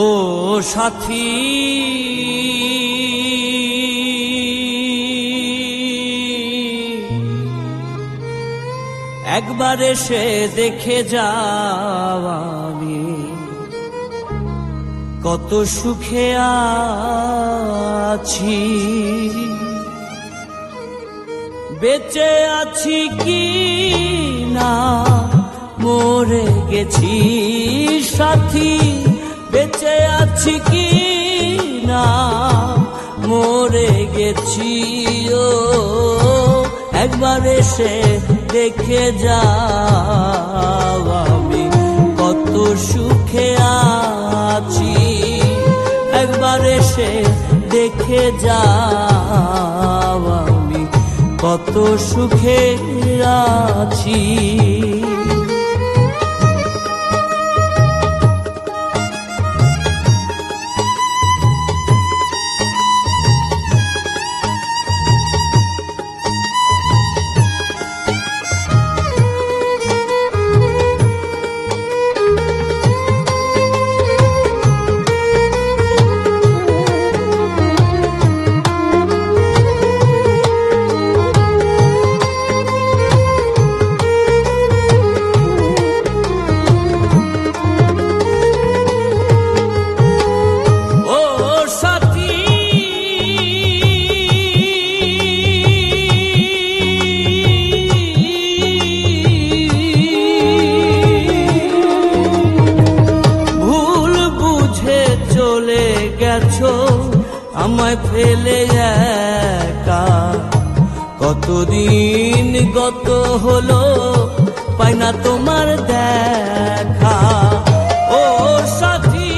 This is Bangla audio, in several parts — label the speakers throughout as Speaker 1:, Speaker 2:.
Speaker 1: ও সাথী একবার এসে দেখে যাও আমি কত সুখে আছি, বেঁচে আছি কি না মরে গেছি সাথী, বেঁচে আছি কি না মরে গেছি। ও একবার এসে দেখে যাও আমি কত সুখে আছি, একবার এসে দেখে যাও আমি কত সুখে আছি। আমায় ফেলে একা কতদিন গত হলো, পাই না তোমার দেখা। ও সাথী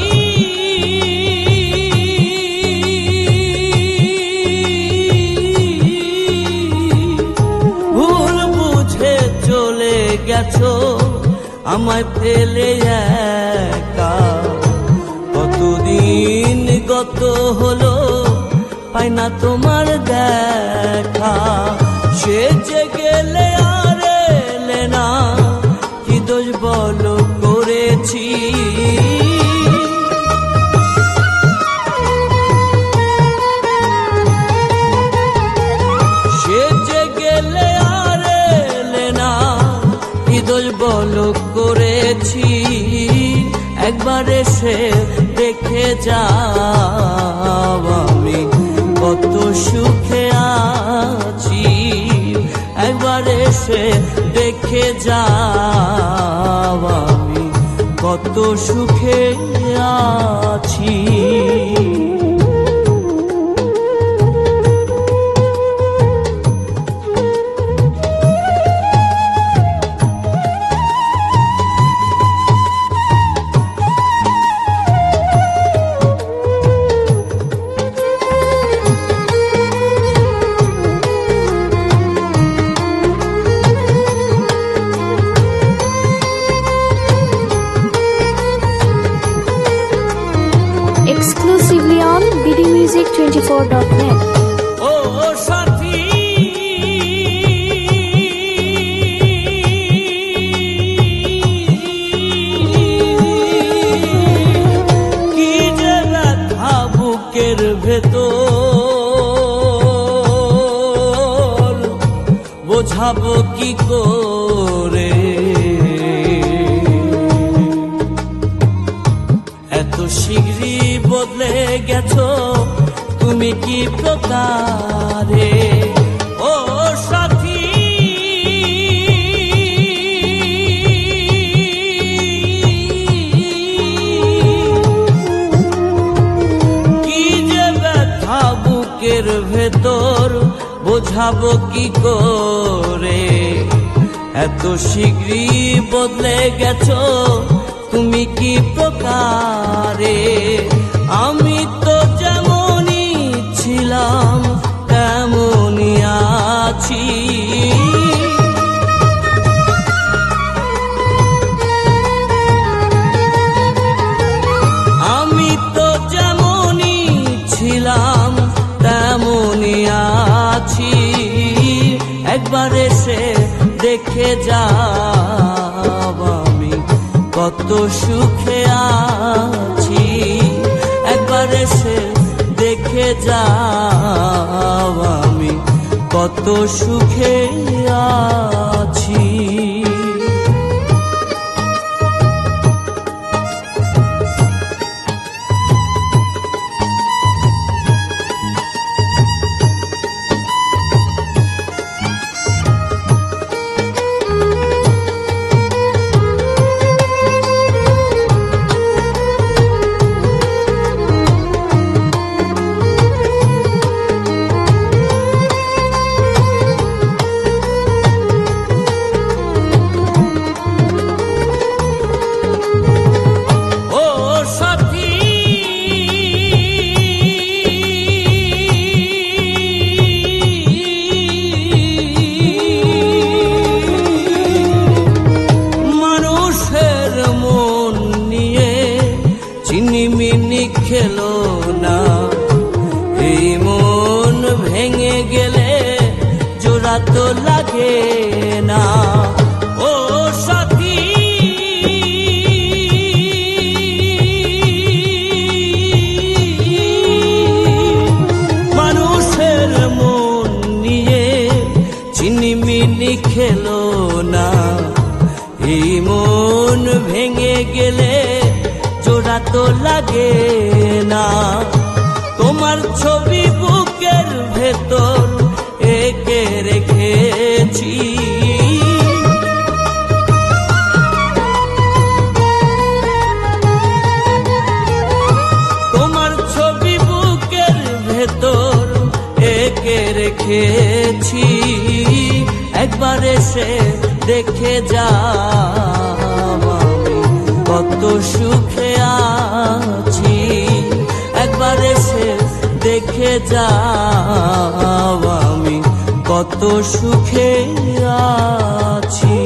Speaker 1: ভুল বুঝে চলে গেছো আমায় ফেলে একা কতদিন গত হলো, পাই না তোমার দেখা। সে যে গেলে আর এলে না, কি দোষ বলো করেছি, সে যে গেলে আর এলে না, কি দোষ বলো করেছি। একবার এসে দেখে যাও আমি কত সুখে আছি, একবার এসে দেখে যাও আমি কত সুখে আছি।
Speaker 2: Exclusively on bdmusic24.net.
Speaker 1: ও সাথী কি যে ব্যথা বুকের ভেতর, বোঝাবো কি করে, এত শীঘ্রই বদলে গেছো তুমি কি প্রকারে। ও সাথী কি যে ব্যথা বুকের ভেতর, বোঝাবো কি করে, এত শীঘ্রই বদলে গেছো তুমি কি প্রকারে। আমি তো যেমনই ছিলাম তেমনই আছি, একবার এসে দেখে যাও আমি কত সুখে আছি। একবার এসে দেখে যাও আমি কত সুখে আছি। চিনিমিনি খেলো না, এই মন ভেঙে গেলে জোড়া তো লাগে না। ও সাথী মানুষের মন নিয়ে চিনিমিনি খেলো না, এই মন ভেঙে গেলে জোড়া তো লাগে না। তোমার ছবি বুকের ভেতর এঁকে রেখেছি, তোমার ছবি বুকের ভেতর এঁকে রেখেছি। একবার এসে দেখে যাও আমি কত সুখে আছি। একবার এসে দেখে যাও আমি কত সুখে আছি।